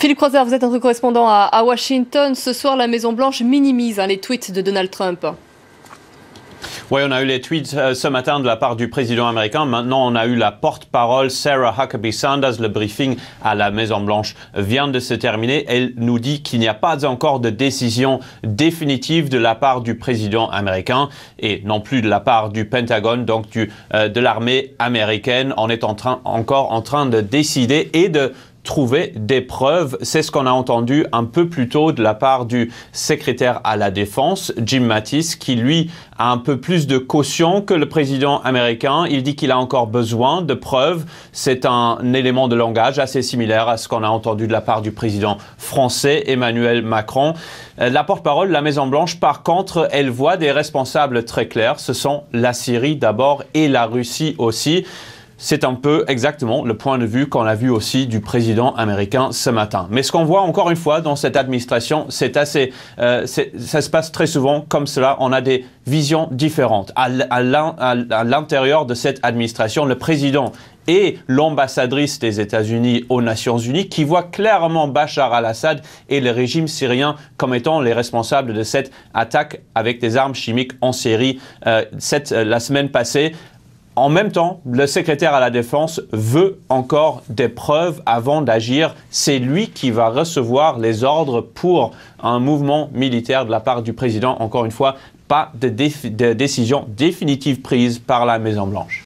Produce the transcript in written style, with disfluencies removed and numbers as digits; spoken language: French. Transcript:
Philippe Croizère, vous êtes notre correspondant à Washington. Ce soir, la Maison-Blanche minimise les tweets de Donald Trump. Oui, on a eu les tweets ce matin de la part du président américain. Maintenant, on a eu la porte-parole Sarah Huckabee Sanders. Le briefing à la Maison-Blanche vient de se terminer. Elle nous dit qu'il n'y a pas encore de décision définitive de la part du président américain et non plus de la part du Pentagone, donc de l'armée américaine. On est encore en train de décider et de trouver des preuves. C'est ce qu'on a entendu un peu plus tôt de la part du secrétaire à la Défense, Jim Mattis, qui lui a un peu plus de caution que le président américain. Il dit qu'il a encore besoin de preuves. C'est un élément de langage assez similaire à ce qu'on a entendu de la part du président français, Emmanuel Macron. La porte-parole de la Maison-Blanche, par contre, elle voit des responsables très clairs. Ce sont la Syrie d'abord et la Russie aussi. C'est un peu exactement le point de vue qu'on a vu aussi du président américain ce matin. Mais ce qu'on voit encore une fois dans cette administration, ça se passe très souvent comme cela. On a des visions différentes. À l'intérieur de cette administration, le président et l'ambassadrice des États-Unis aux Nations Unies qui voient clairement Bachar al-Assad et le régime syrien comme étant les responsables de cette attaque avec des armes chimiques en Syrie la semaine passée. En même temps, le secrétaire à la Défense veut encore des preuves avant d'agir. C'est lui qui va recevoir les ordres pour un mouvement militaire de la part du président. Encore une fois, pas de décision définitive prise par la Maison-Blanche.